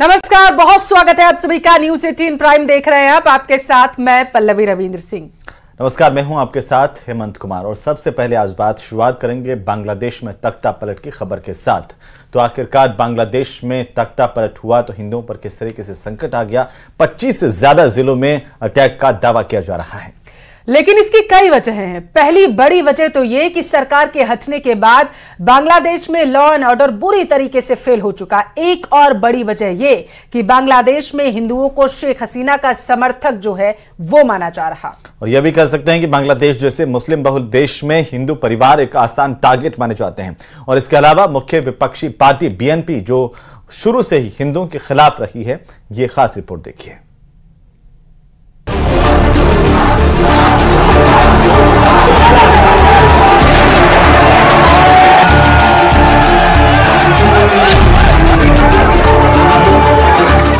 नमस्कार, बहुत स्वागत है आप सभी का। न्यूज 18 प्राइम देख रहे हैं आप, आपके साथ मैं पल्लवी रविंद्र सिंह। नमस्कार, मैं हूं आपके साथ हेमंत कुमार। और सबसे पहले आज शुरुआत करेंगे बांग्लादेश में तख्ता पलट की खबर के साथ। तो आखिरकार बांग्लादेश में तख्ता पलट हुआ तो हिंदुओं पर किस तरीके से संकट आ गया। 25 से ज्यादा जिलों में अटैक का दावा किया जा रहा है, लेकिन इसकी कई वजहें हैं। पहली बड़ी वजह तो यह कि सरकार के हटने के बाद बांग्लादेश में लॉ एंड ऑर्डर बुरी तरीके से फेल हो चुका। एक और बड़ी वजह यह कि बांग्लादेश में हिंदुओं को शेख हसीना का समर्थक जो है वो माना जा रहा। और यह भी कह सकते हैं कि बांग्लादेश जैसे मुस्लिम बहुल देश में हिंदू परिवार एक आसान टारगेट माने जाते हैं। और इसके अलावा मुख्य विपक्षी पार्टी बीएनपी जो शुरू से ही हिंदुओं के खिलाफ रही है, ये खास रिपोर्ट देखिए।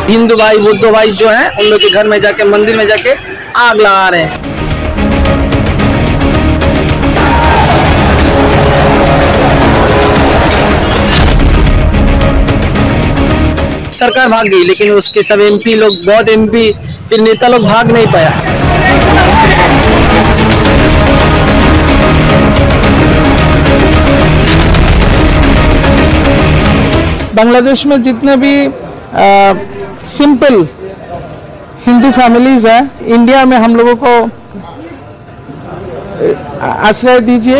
हिंदू भाई बुद्ध भाई जो हैं उन लोग के घर में जाके मंदिर में जाके आग लगा रहे हैं। सरकार भाग गई, लेकिन उसके सब एमपी लोग, बहुत एमपी फिर नेता लोग भाग नहीं पाया। बांग्लादेश में जितने भी सिंपल हिंदू फैमिलीज हैं, इंडिया में हम लोगों को आश्रय दीजिए।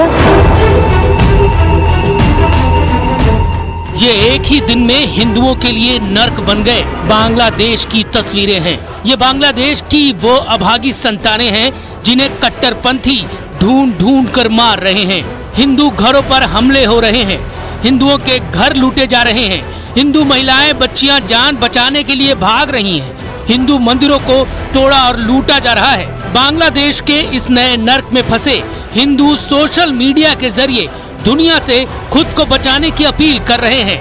ये एक ही दिन में हिंदुओं के लिए नर्क बन गए बांग्लादेश की तस्वीरें हैं। ये बांग्लादेश की वो अभागी संतानें हैं जिन्हें कट्टरपंथी ढूंढ ढूंढ कर मार रहे हैं। हिंदू घरों पर हमले हो रहे हैं, हिंदुओं के घर लूटे जा रहे हैं, हिंदू महिलाएं बच्चियां जान बचाने के लिए भाग रही हैं, हिंदू मंदिरों को तोड़ा और लूटा जा रहा है। बांग्लादेश के इस नए नर्क में फंसे हिंदू सोशल मीडिया के जरिए दुनिया से खुद को बचाने की अपील कर रहे हैं।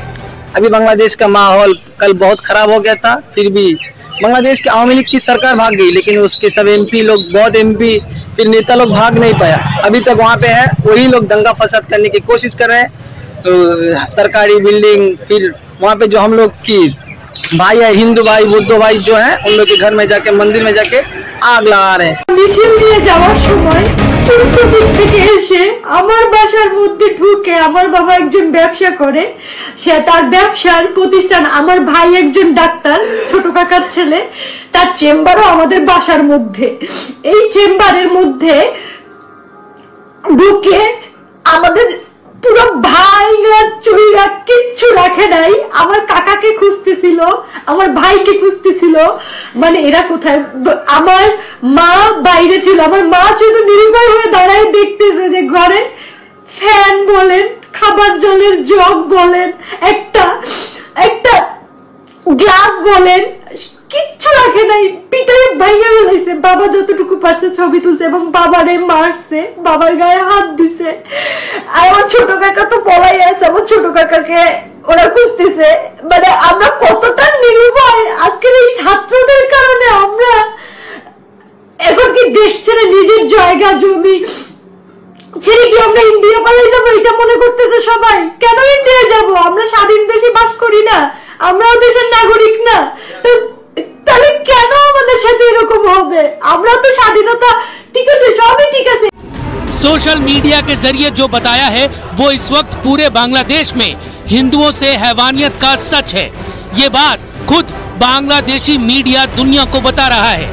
अभी बांग्लादेश का माहौल कल बहुत खराब हो गया था, फिर भी बांग्लादेश की आवामी लीग की सरकार भाग गई, लेकिन उसके सब एमपी लोग, बहुत एमपी फिर नेता लोग भाग नहीं पाया। अभी तक वहाँ पे है, वही लोग दंगा फसाद करने की कोशिश कर रहे हैं। तो सरकारी बिल्डिंग, फिर वहाँ पे जो हम लोग की भाई है, हिंदू भाई बुद्ध भाई जो हैं उन लोग के घर में जाके मंदिर में जाके आग लगा रहे हैं। মিছিল নিয়ে যাওয়ার সময় পূর্ব দিক থেকে এসে আমার বাসার মধ্যে ঢুকে, আমার বাবা একজন ব্যবসা করে, সে তার ব্যবসার প্রতিষ্ঠান, আমার ভাই একজন ডাক্তার, ছোট কাকার ছেলে, তার চেম্বারও আমাদের বাসার মধ্যে। এই চেম্বারের মধ্যে ঢুকে আমাদের পুরো ভাইরা চুইরা কিচ্ছু রাখে নাই। আমার কাকাকে খুঁজতেছিল, আমার ভাইকে খুঁজতেছিল, মানে এরা কোথায়। আমার মা বাইরে ছিল, আমার মা শুধু নির্ভর হয়ে দাঁড়ায় দেখতেছে যে ঘরে ফ্যান বলেন, খাবার জলের জগ বলেন, একটা গ্লাস বলেন, কিচ্ছু রাখে নাই। পিটারে ভাইয়া ফেলাইছে। বাবা যতটুকু পারছে ছবি তুলছে এবং বাবারে মারছে, বাবার গায়ে হাত দিছে। আর আমার ছোট কাকা তো পলাই আছে, আমার ছোট কাকাকে ওরা খুঁজতেছে। মানে আমরা কতটা নির্ভয় আজকের এই ছাত্রদের কারণে। আমরা এখন কি দেশ ছেড়ে নিজের জায়গা জমি ছেড়ে কি আমরা ইন্ডিয়া পালাই যাবো, এটা মনে করতেছে সবাই। কেন ইন্ডিয়া যাব? আমরা স্বাধীন দেশে বাস করি না? আমরাও দেশের নাগরিক না? তাহলে কেন আমাদের সাথে এরকম হবে? আমরা তো স্বাধীনতা, ঠিক আছে, সবই ঠিক আছে। सोशल मीडिया के जरिए जो बताया है वो इस वक्त पूरे बांग्लादेश में हिंदुओं से हैवानियत का सच है। ये बात खुद बांग्लादेशी मीडिया दुनिया को बता रहा है।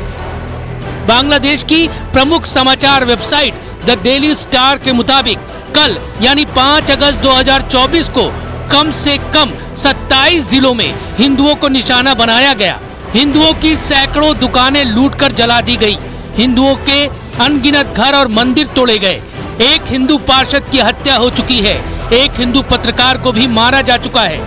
बांग्लादेश की प्रमुख समाचार वेबसाइट द डेली स्टार के मुताबिक कल यानी 5 अगस्त 2024 को कम से कम 27 जिलों में हिंदुओं को निशाना बनाया गया। हिंदुओं की सैकड़ों दुकानें लूटकर जला दी गई, हिंदुओं के अनगिनत घर और मंदिर तोड़े गए, एक हिंदू पार्षद की हत्या हो चुकी है, एक हिंदू पत्रकार को भी मारा जा चुका है।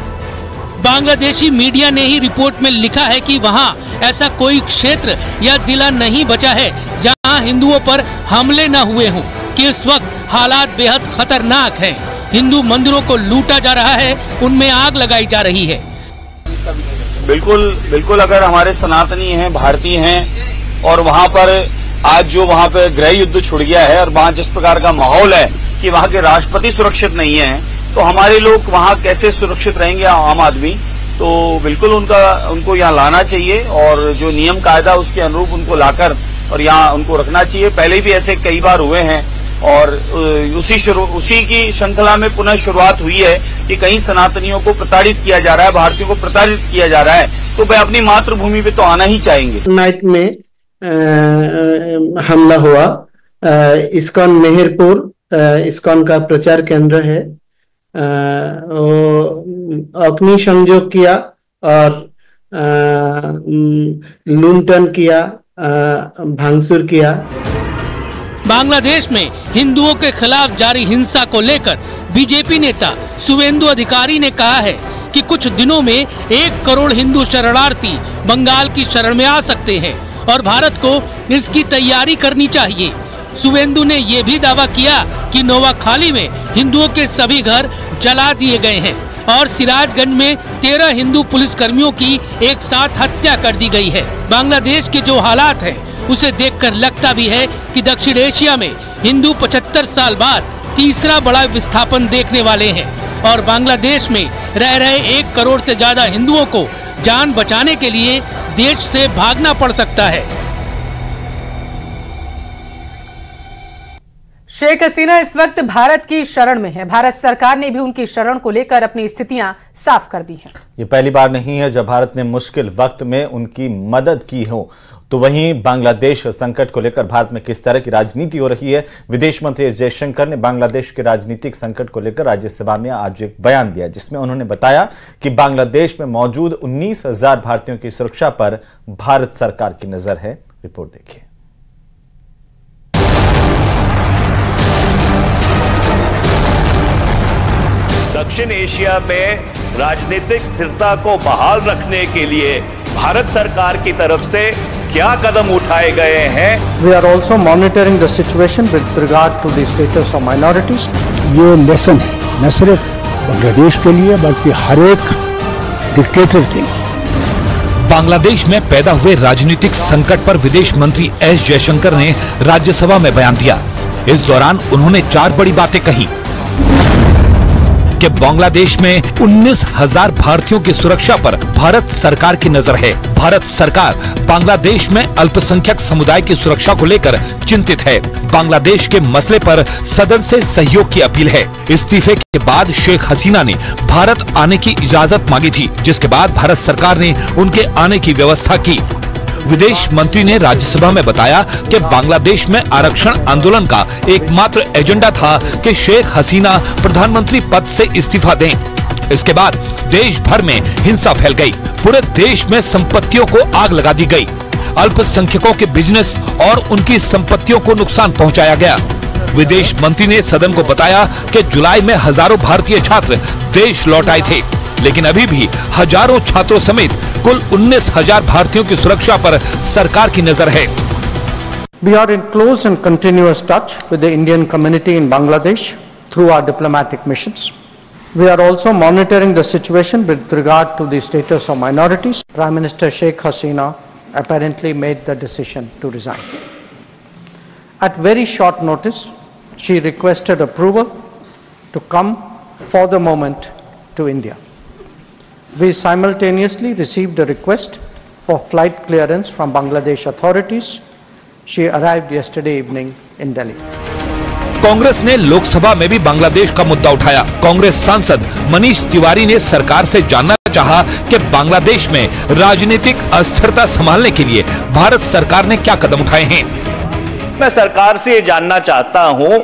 बांग्लादेशी मीडिया ने ही रिपोर्ट में लिखा है कि वहां ऐसा कोई क्षेत्र या जिला नहीं बचा है जहां हिंदुओं पर हमले न हुए हों, कि इस वक्त हालात बेहद खतरनाक हैं। हिंदू मंदिरों को लूटा जा रहा है, उनमें आग लगाई जा रही है। बिल्कुल अगर हमारे सनातनी हैं, भारतीय हैं और वहां पर आज जो वहां पे गृह युद्ध छुड़ गया है और वहां जिस प्रकार का माहौल है कि वहां के राष्ट्रपति सुरक्षित नहीं है, तो हमारे लोग वहां कैसे सुरक्षित रहेंगे आम आदमी। तो बिल्कुल उनको यहाँ लाना चाहिए और जो नियम कायदा उसके अनुरूप उनको लाकर और यहाँ उनको रखना चाहिए। पहले भी ऐसे कई बार हुए हैं और उसी की श्रृंखला में पुनः शुरुआत हुई है कि कई सनातनियों को प्रताड़ित किया जा रहा है, भारतीयों को प्रताड़ित किया जा रहा है, तो वे अपनी मातृभूमि पे तो आना ही चाहेंगे। नाइट में हमला हुआ, इस्कॉन मेहरपुर इस्कॉन का प्रचार केंद्र है, अग्नि संयोग किया और लूंटन किया, भांगचूर किया। बांग्लादेश में हिंदुओं के खिलाफ जारी हिंसा को लेकर बीजेपी नेता शुवेंदु अधिकारी ने कहा है कि कुछ दिनों में 1 करोड़ हिंदू शरणार्थी बंगाल की शरण में आ सकते हैं और भारत को इसकी तैयारी करनी चाहिए। शुवेंदु ने ये भी दावा किया कि नोवाखाली में हिंदुओं के सभी घर जला दिए गए हैं और सिराजगंज में 13 हिंदू पुलिसकर्मियों की एक साथ हत्या कर दी गई है। बांग्लादेश के जो हालात हैं उसे देखकर लगता भी है कि दक्षिण एशिया में हिंदू 75 साल बाद तीसरा बड़ा विस्थापन देखने वाले हैं और बांग्लादेश में रह रहे 1 करोड़ से ज्यादा हिंदुओं को जान बचाने के लिए देश से भागना पड़ सकता है। शेख हसीना इस वक्त भारत की शरण में है। भारत सरकार ने भी उनकी शरण को लेकर अपनी स्थितियां साफ कर दी हैं। ये पहली बार नहीं है जब भारत ने मुश्किल वक्त में उनकी मदद की हो। तो वहीं बांग्लादेश संकट को लेकर भारत में किस तरह की राजनीति हो रही है, विदेश मंत्री एस जयशंकर ने बांग्लादेश के राजनीतिक संकट को लेकर राज्यसभा में आज एक बयान दिया, जिसमें उन्होंने बताया कि बांग्लादेश में मौजूद 19,000 भारतीयों की सुरक्षा पर भारत सरकार की नजर है। रिपोर्ट देखिए। दक्षिण एशिया में राजनीतिक स्थिरता को बहाल रखने के लिए भारत सरकार की तरफ से क्या कदम उठाए गए हैं? We are also monitoring the situation with regard to the status of minorities. ये लेसन है न सिर्फ बांग्लादेश के लिए बल्कि हर एक डिक्टेटर के लिए। बांग्लादेश में पैदा हुए राजनीतिक संकट पर विदेश मंत्री एस जयशंकर ने राज्यसभा में बयान दिया। इस दौरान उन्होंने 4 बड़ी बातें कही कि बांग्लादेश में 19,000 भारतीयों की सुरक्षा पर भारत सरकार की नजर है। भारत सरकार बांग्लादेश में अल्पसंख्यक समुदाय की सुरक्षा को लेकर चिंतित है। बांग्लादेश के मसले पर सदन से सहयोग की अपील है। इस्तीफे के बाद शेख हसीना ने भारत आने की इजाजत मांगी थी, जिसके बाद भारत सरकार ने उनके आने की व्यवस्था की। विदेश मंत्री ने राज्यसभा में बताया कि बांग्लादेश में आरक्षण आंदोलन का एकमात्र एजेंडा था कि शेख हसीना प्रधानमंत्री पद से इस्तीफा दें। इसके बाद देश भर में हिंसा फैल गई। पूरे देश में संपत्तियों को आग लगा दी गई। अल्पसंख्यकों के बिजनेस और उनकी संपत्तियों को नुकसान पहुंचाया गया। विदेश मंत्री ने सदन को बताया कि जुलाई में हजारों भारतीय छात्र देश लौट आए थे, लेकिन अभी भी हजारों छात्रों समेत कुल 19,000 भारतीयों की सुरक्षा पर सरकार की नजर है। We are in close and continuous touch with the Indian community in Bangladesh through our diplomatic missions. We are also monitoring the situation with regard to the status of minorities. Prime Minister Sheikh Hasina apparently made the decision to resign. At very short notice, she requested approval to come for the moment to India. We simultaneously received a request for flight clearance from Bangladesh authorities. She arrived yesterday evening in Delhi. Congress ने लोकसभा में भी बांग्लादेश का मुद्दा उठाया। कांग्रेस सांसद मनीष तिवारी ने सरकार से जानना चाहा कि बांग्लादेश में राजनीतिक अस्थिरता संभालने के लिए भारत सरकार ने क्या कदम उठाए हैं। मैं सरकार से ये जानना चाहता हूं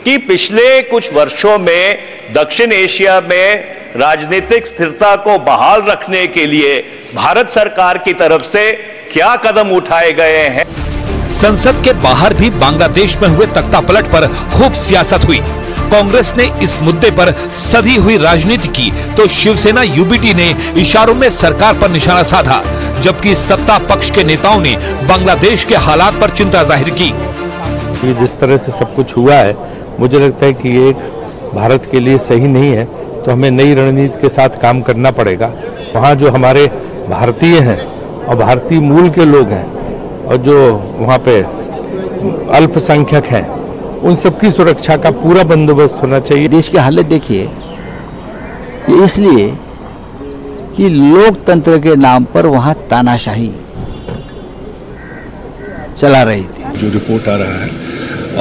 कि पिछले कुछ वर्षों में दक्षिण एशिया में राजनीतिक स्थिरता को बहाल रखने के लिए भारत सरकार की तरफ से क्या कदम उठाए गए हैं। संसद के बाहर भी बांग्लादेश में हुए तख्तापलट पर खूब सियासत हुई। कांग्रेस ने इस मुद्दे पर सधी हुई राजनीति की तो शिवसेना यूबीटी ने इशारों में सरकार पर निशाना साधा, जबकि सत्ता पक्ष के नेताओं ने बांग्लादेश के हालात पर चिंता जाहिर की। ये जिस तरह से सब कुछ हुआ है, मुझे लगता है कि ये एक भारत के लिए सही नहीं है, तो हमें नई रणनीति के साथ काम करना पड़ेगा। वहाँ जो हमारे भारतीय हैं और भारतीय मूल के लोग हैं और जो वहाँ पे अल्पसंख्यक हैं, उन सबकी सुरक्षा का पूरा बंदोबस्त होना चाहिए। देश की हालत देखिए, ये इसलिए कि कि लोकतंत्र के नाम पर वहां तानाशाही चला रही थी। जो रिपोर्ट आ रहा है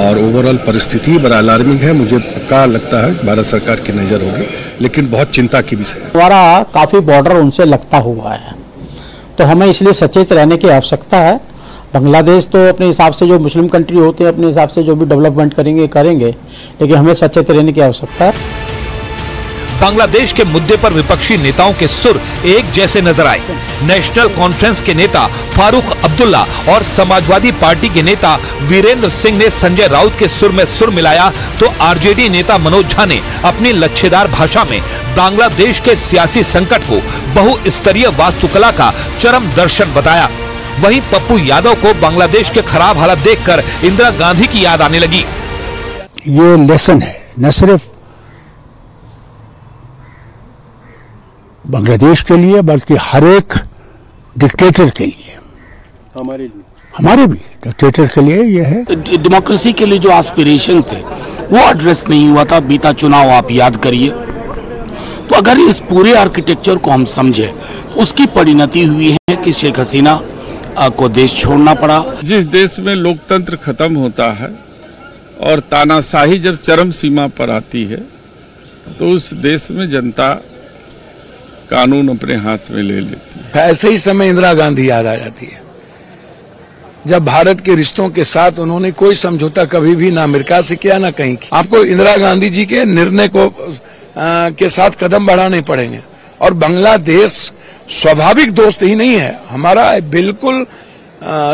और ओवरऑल परिस्थिति बड़ा अलार्मिंग है, मुझे पक्का लगता है भारत सरकार की नजर होगी, लेकिन बहुत चिंता की विषय है। हमारा काफी बॉर्डर उनसे लगता हुआ है, तो हमें इसलिए सचेत रहने की आवश्यकता है। बांग्लादेश तो अपने हिसाब से जो मुस्लिम कंट्री होते हैं अपने हिसाब से जो भी डेवलपमेंट करेंगे, लेकिन हमें सचेत रहने की आवश्यकता है। बांग्लादेश के मुद्दे पर विपक्षी नेताओं के सुर एक जैसे नजर आए। नेशनल कॉन्फ्रेंस के नेता फारूक अब्दुल्ला और समाजवादी पार्टी के नेता वीरेंद्र सिंह ने संजय राउत के सुर में सुर मिलाया, तो आरजेडी नेता मनोज झा ने अपनी लच्छेदार भाषा में बांग्लादेश के सियासी संकट को बहुस्तरीय वास्तुकला का चरम दर्शन बताया। वहीं पप्पू यादव को बांग्लादेश के खराब हालत देखकर इंदिरा गांधी की याद आने लगी। ये लेसन है न सिर्फ बांग्लादेश के लिए बल्कि हर एक डिक्टेटर के लिए, हमारे भी डिक्टेटर के लिए यह है। डेमोक्रेसी के लिए जो एस्पिरेशन थे वो एड्रेस नहीं हुआ था। बीता चुनाव आप याद करिए, तो अगर इस पूरे आर्किटेक्चर को हम समझे, उसकी परिणति हुई है कि शेख हसीना को देश छोड़ना पड़ा। जिस देश में लोकतंत्र खत्म होता है और तानाशाही जब चरम सीमा पर आती है, तो उस देश में जनता कानून अपने हाथ में ले लेती है। ऐसे ही समय इंदिरा गांधी याद आ जाती है, जब भारत के रिश्तों के साथ उन्होंने कोई समझौता कभी भी ना अमेरिका से किया ना कहीं किया। आपको इंदिरा गांधी जी के निर्णय को के साथ कदम बढ़ाने पड़ेंगे। और बांग्लादेश स्वाभाविक दोस्त ही नहीं है, हमारा बिल्कुल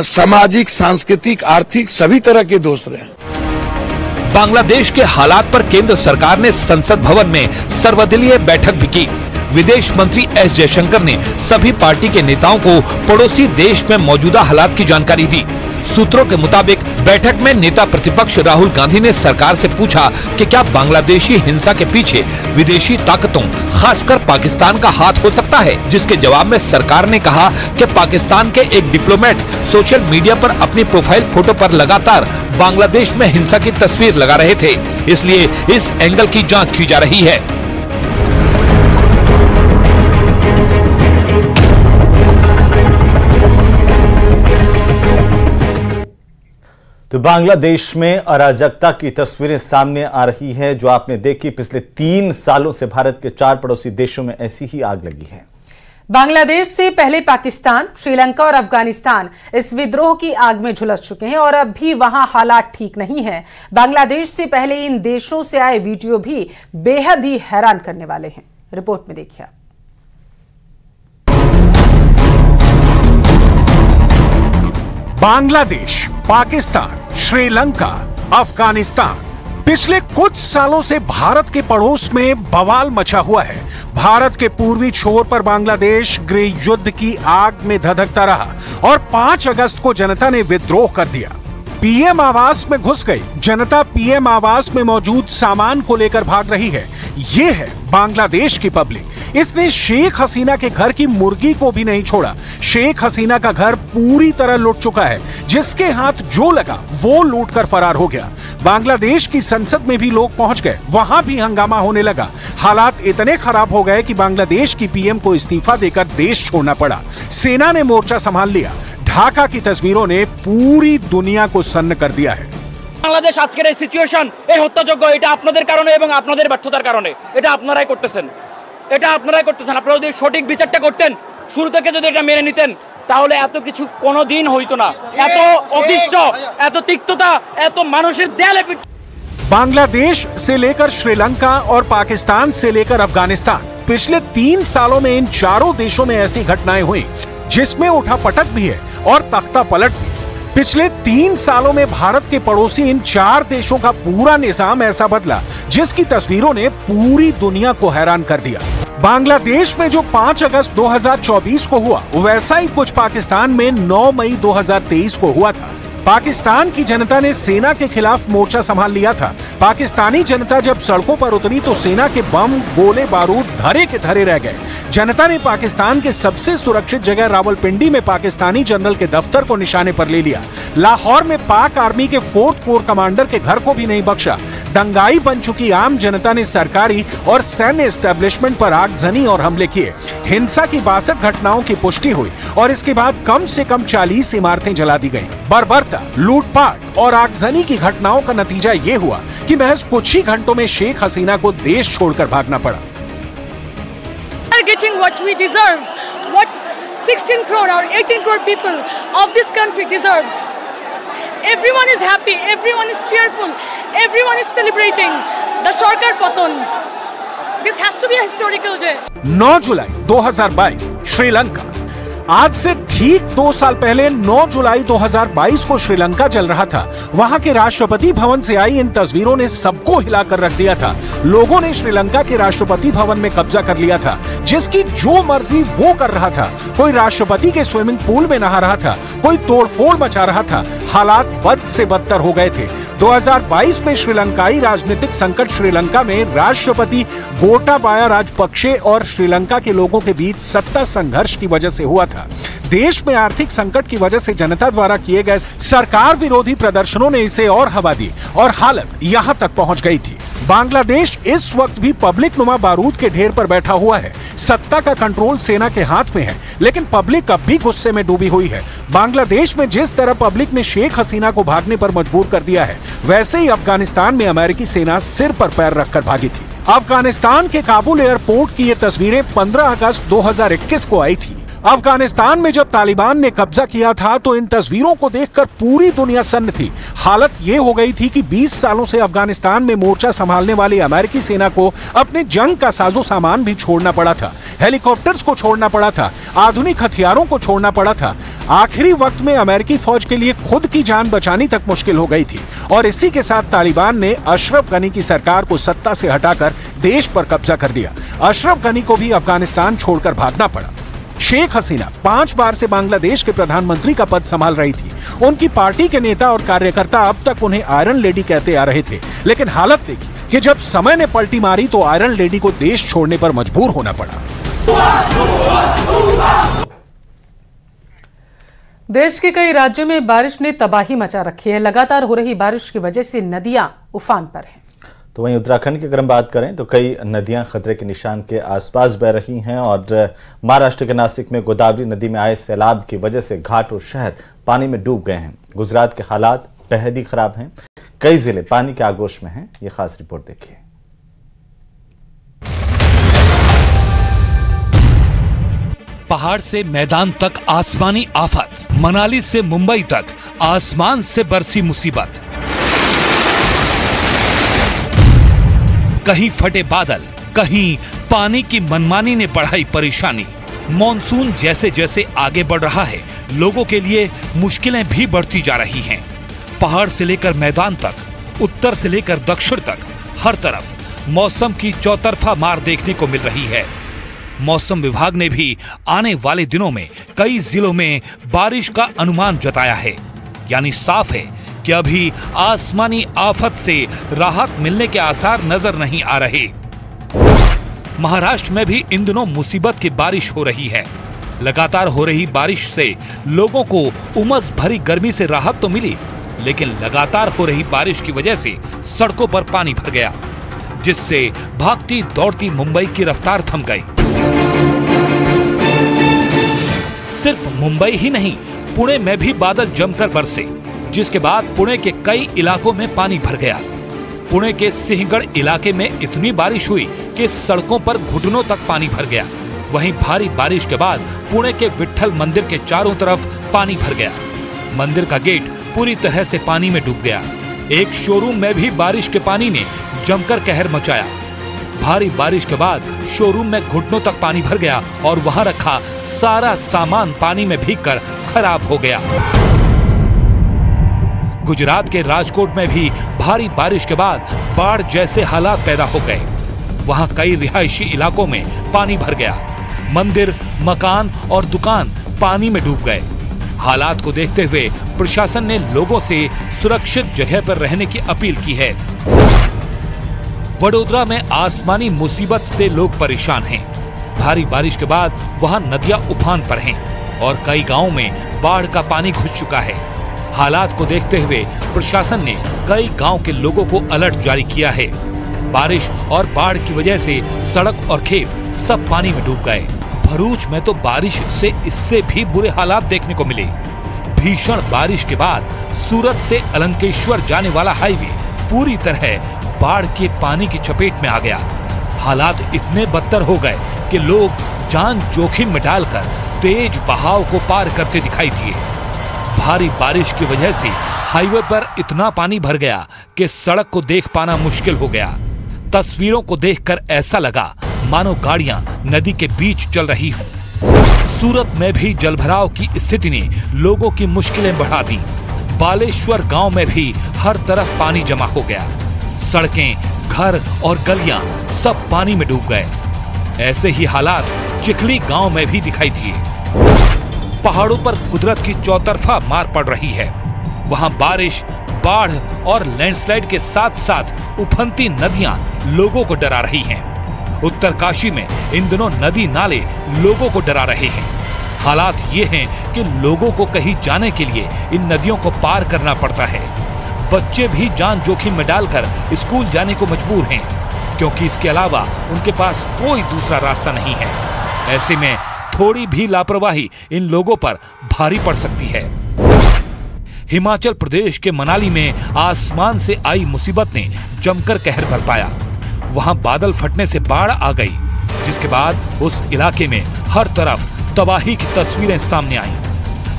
सामाजिक, सांस्कृतिक, आर्थिक सभी तरह के दोस्त रहे। बांग्लादेश के हालात पर केंद्र सरकार ने संसद भवन में सर्वदलीय बैठक भी की। विदेश मंत्री एस जयशंकर ने सभी पार्टी के नेताओं को पड़ोसी देश में मौजूदा हालात की जानकारी दी। सूत्रों के मुताबिक बैठक में नेता प्रतिपक्ष राहुल गांधी ने सरकार से पूछा कि क्या बांग्लादेशी हिंसा के पीछे विदेशी ताकतों, खासकर पाकिस्तान का हाथ हो सकता है, जिसके जवाब में सरकार ने कहा कि पाकिस्तान के एक डिप्लोमेट सोशल मीडिया पर अपनी प्रोफाइल फोटो पर लगातार बांग्लादेश में हिंसा की तस्वीर लगा रहे थे, इसलिए इस एंगल की जाँच की जा रही है। तो बांग्लादेश में अराजकता की तस्वीरें सामने आ रही है, जो आपने देखी। पिछले 3 सालों से भारत के 4 पड़ोसी देशों में ऐसी ही आग लगी है। बांग्लादेश से पहले पाकिस्तान, श्रीलंका और अफगानिस्तान इस विद्रोह की आग में झुलस चुके हैं और अब भी वहां हालात ठीक नहीं है। बांग्लादेश से पहले इन देशों से आए वीडियो भी बेहद ही हैरान करने वाले हैं। रिपोर्ट में देखिए। बांग्लादेश, पाकिस्तान, श्रीलंका, अफगानिस्तान पिछले कुछ सालों से भारत के पड़ोस में बवाल मचा हुआ है। भारत के पूर्वी छोर पर बांग्लादेश गृह युद्ध की आग में धधकता रहा और 5 अगस्त को जनता ने विद्रोह कर दिया। पीएम आवास में घुस गई जनता, पीएम आवास में मौजूद सामान को लेकर भाग रही है। ये है बांग्लादेश की पब्लिक। इसने शेख हसीना के घर की मुर्गी को भी नहीं छोड़ा। शेख हसीना का घर पूरी तरह लूट चुका है। जिसके हाथ जो लगा वो लूट कर फरार हो गया। बांग्लादेश की संसद में भी लोग पहुंच गए, वहां भी हंगामा होने लगा। हालात इतने खराब हो गए कि बांग्लादेश की पीएम को इस्तीफा देकर देश छोड़ना पड़ा। सेना ने मोर्चा संभाल लिया। ढाका की तस्वीरों ने पूरी दुनिया को सन्न कर दिया है। বাংলাদেশ আজকের এই সিচুয়েশন, এই হত্যাযজ্ঞ, এটা আপনাদের কারণে এবং আপনাদের ব্যর্থতার কারণে। এটা আপনারাই করতেছেন, আপনারা যদি সঠিক বিচারটা করতেন, শুরু থেকে যদি এটা মেনে নিতেন, তাহলে এত কিছু কোনোদিন হইতো না। এত অতিষ্ঠ, এত তিক্ততা, এত মানুষের দেয়ালে পিট। बांग्लादेश से लेकर श्रीलंका और पाकिस्तान से लेकर अफगानिस्तान, पिछले 3 सालों में इन चारों देशों में ऐसी घटनाएं हुई जिसमें उठापटक भी है और तख्ता पलट भी। पिछले 3 सालों में भारत के पड़ोसी इन 4 देशों का पूरा निजाम ऐसा बदला जिसकी तस्वीरों ने पूरी दुनिया को हैरान कर दिया। बांग्लादेश में जो 5 अगस्त 2024 को हुआ, वैसा ही कुछ पाकिस्तान में 9 मई 2023 को हुआ था। पाकिस्तान की जनता ने सेना के खिलाफ मोर्चा संभाल लिया था। पाकिस्तानी जनता जब सड़कों पर उतरी तो सेना के बम, गोले बारूद धरे के धरे रह गए। जनता ने पाकिस्तान के सबसे सुरक्षित जगह रावलपिंडी में पाकिस्तानी जनरल के दफ्तर को निशाने पर ले लिया। लाहौर में पाक आर्मी के 4th कोर कमांडर के घर को भी नहीं बख्शा। दंगाई बन चुकी आम जनता ने सरकारी और सैन्य एस्टेब्लिशमेंट पर आगजनी और हमले किए। हिंसा की 62 घटनाओं की पुष्टि हुई और इसके बाद कम से कम 40 इमारतें जला दी गईं। बर्बरता, लूटपाट और आगजनी की घटनाओं का नतीजा ये हुआ कि महज कुछ ही घंटों में शेख हसीना को देश छोड़कर भागना पड़ा। Getting what we deserve, what 16 crore or 18 crore people of this country deserves. Everyone is happy, everyone is cheerful, everyone is celebrating the Sarkar Patan. This has to be a historical day. 9 जुलाई 2022 श्रीलंका। आज से ठीक 2 साल पहले 9 जुलाई 2022 को श्रीलंका चल रहा था। वहां के राष्ट्रपति भवन से आई इन तस्वीरों ने सबको हिलाकर रख दिया था। लोगों ने श्रीलंका के राष्ट्रपति भवन में कब्जा कर लिया था। जिसकी जो मर्जी वो कर रहा था। कोई राष्ट्रपति के स्विमिंग पूल में नहा रहा था, कोई तोड़फोड़ मचा रहा था। हालात बद से बदतर हो गए थे। 2022 में श्रीलंकाई राजनीतिक संकट श्रीलंका में राष्ट्रपति गोटाबाया राजपक्षे और श्रीलंका के लोगों के बीच सत्ता संघर्ष की वजह से हुआ था। देश में आर्थिक संकट की वजह से जनता द्वारा किए गए सरकार विरोधी प्रदर्शनों ने इसे और हवा दी और हालत यहां तक पहुंच गई थी। बांग्लादेश इस वक्त भी पब्लिक नुमा बारूद के ढेर पर बैठा हुआ है। सत्ता का कंट्रोल सेना के हाथ में है, लेकिन पब्लिक अब भी गुस्से में डूबी हुई है। बांग्लादेश में जिस तरह पब्लिक ने शेख हसीना को भागने पर मजबूर कर दिया है, वैसे ही अफगानिस्तान में अमेरिकी सेना सिर पर पैर रखकर भागी थी। अफगानिस्तान के काबुल एयरपोर्ट की ये तस्वीरें 15 अगस्त 2021 को आई थी। अफगानिस्तान में जब तालिबान ने कब्जा किया था तो इन तस्वीरों को देखकर पूरी दुनिया सन्न थी। हालत ये हो गई थी कि 20 सालों से अफगानिस्तान में मोर्चा संभालने वाली अमेरिकी सेना को अपने जंग का साजो सामान भी छोड़ना पड़ा था। हेलीकॉप्टर्स को छोड़ना पड़ा था, आधुनिक हथियारों को छोड़ना पड़ा था। आखिरी वक्त में अमेरिकी फौज के लिए खुद की जान बचानी तक मुश्किल हो गई थी और इसी के साथ तालिबान ने अशरफ गनी की सरकार को सत्ता से हटाकर देश पर कब्जा कर लिया। अशरफ गनी को भी अफगानिस्तान छोड़कर भागना पड़ा। शेख हसीना 5 बार से बांग्लादेश के प्रधानमंत्री का पद संभाल रही थी। उनकी पार्टी के नेता और कार्यकर्ता अब तक उन्हें आयरन लेडी कहते आ रहे थे, लेकिन हालत देखी कि जब समय ने पलटी मारी तो आयरन लेडी को देश छोड़ने पर मजबूर होना पड़ा। देश के कई राज्यों में बारिश ने तबाही मचा रखी है। लगातार हो रही बारिश की वजह से नदियां उफान पर हैं। तो वहीं उत्तराखंड की अगर हम बात करें तो कई नदियां खतरे के निशान के आसपास बह रही हैं और महाराष्ट्र के नासिक में गोदावरी नदी में आए सैलाब की वजह से घाट और शहर पानी में डूब गए हैं। गुजरात के हालात बेहद ही खराब हैं। कई जिले पानी के आगोश में हैं। ये खास रिपोर्ट देखिए। पहाड़ से मैदान तक आसमानी आफत, मनाली से मुंबई तक आसमान से बरसी मुसीबत। कहीं फटे बादल, कहीं पानी की मनमानी ने बढ़ाई परेशानी। मॉनसून जैसे जैसे आगे बढ़ रहा है, लोगों के लिए मुश्किलें भी बढ़ती जा रही हैं। पहाड़ से लेकर मैदान तक, उत्तर से लेकर दक्षिण तक, हर तरफ मौसम की चौतरफा मार देखने को मिल रही है। मौसम विभाग ने भी आने वाले दिनों में कई जिलों में बारिश का अनुमान जताया है। यानी साफ है कि अभी आसमानी आफत से राहत मिलने के आसार नजर नहीं आ रहे। महाराष्ट्र में भी इन दिनों मुसीबत की बारिश हो रही है। लगातार हो रही बारिश से लोगों को उमस भरी गर्मी से राहत तो मिली, लेकिन लगातार हो रही बारिश की वजह से सड़कों पर पानी भर गया, जिससे भागती दौड़ती मुंबई की रफ्तार थम गई। सिर्फ मुंबई ही नहीं, पुणे में भी बादल जमकर बरसे, जिसके बाद पुणे के कई इलाकों में पानी भर गया। पुणे के सिंहगढ़ इलाके में इतनी बारिश हुई कि सड़कों पर घुटनों तक पानी भर गया। वहीं भारी बारिश के बाद पुणे के विट्ठल मंदिर के चारों तरफ पानी भर गया। मंदिर का गेट पूरी तरह से पानी में डूब गया। एक शोरूम में भी बारिश के पानी ने जमकर कहर मचाया। भारी बारिश के बाद शोरूम में घुटनों तक पानी भर गया और वहां रखा सारा सामान पानी में भीगकर खराब हो गया। गुजरात के राजकोट में भी भारी बारिश के बाद बाढ़ जैसे हालात पैदा हो गए। वहां कई रिहायशी इलाकों में पानी भर गया। मंदिर, मकान और दुकान पानी में डूब गए। हालात को देखते हुए प्रशासन ने लोगों से सुरक्षित जगह पर रहने की अपील की है। वडोदरा में आसमानी मुसीबत से लोग परेशान हैं। भारी बारिश के बाद वहां नदियां उफान पर हैं और कई गांवों में बाढ़ का पानी घुस चुका है। हालात को देखते हुए प्रशासन ने कई गांव के लोगों को अलर्ट जारी किया है। बारिश और बाढ़ की वजह से सड़क और खेत सब पानी में डूब गए। भरूच में तो बारिश से इससे भी बुरे हालात देखने को मिले। भीषण बारिश के बाद सूरत से अलंकेश्वर जाने वाला हाईवे पूरी तरह बाढ़ के पानी की चपेट में आ गया। हालात इतने बदतर हो गए कि लोग जान जोखिम में डालकर तेज बहाव को पार करते दिखाई दिए। भारी बारिश की वजह से हाईवे पर इतना पानी भर गया कि सड़क को देख पाना मुश्किल हो गया। तस्वीरों को देखकर ऐसा लगा मानो गाड़ियां नदी के बीच चल रही हों। सूरत में भी जलभराव की स्थिति ने लोगों की मुश्किलें बढ़ा दी। बालेश्वर गांव में भी हर तरफ पानी जमा हो गया। सड़कें, घर और गलियां सब पानी में डूब गए। ऐसे ही हालात चिखली गांव में भी दिखाई दिए। पहाड़ों पर कुदरत की चौतरफा मार पड़ रही है। वहां बारिश, बाढ़ और लैंडस्लाइड के साथ साथ उफनती नदियां लोगों को डरा रही हैं। उत्तरकाशी में इन दिनों नदी नाले लोगों को डरा रहे हैं। हालात ये हैं कि लोगों को कहीं जाने के लिए इन नदियों को पार करना पड़ता है। बच्चे भी जान जोखिम में डालकर स्कूल जाने को मजबूर हैं, क्योंकि इसके अलावा उनके पास कोई दूसरा रास्ता नहीं है। ऐसे में थोड़ी भी लापरवाही इन लोगों पर भारी पड़ सकती है। हिमाचल प्रदेश के मनाली में आसमान से आई मुसीबत ने जमकर कहर बरपाया। वहां बादल फटने से बाढ़ आ गई, जिसके बाद उस इलाके में हर तरफ तबाही की तस्वीरें सामने आईं।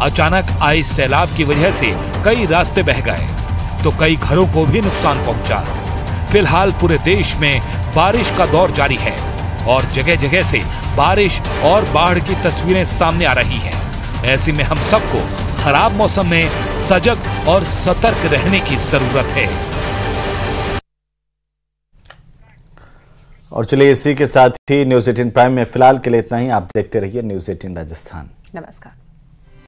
अचानक आए सैलाब की वजह से कई रास्ते बह गए, तो कई घरों को भी नुकसान पहुंचा। फिलहाल पूरे देश में बारिश का दौर जारी है और जगह जगह से बारिश और बाढ़ की तस्वीरें सामने आ रही हैं। ऐसे में हम सबको खराब मौसम में सजग और सतर्क रहने की जरूरत है। और चलिए इसी के साथ ही न्यूज़ 18 प्राइम में फिलहाल के लिए इतना ही। आप देखते रहिए न्यूज़ 18 राजस्थान। नमस्कार।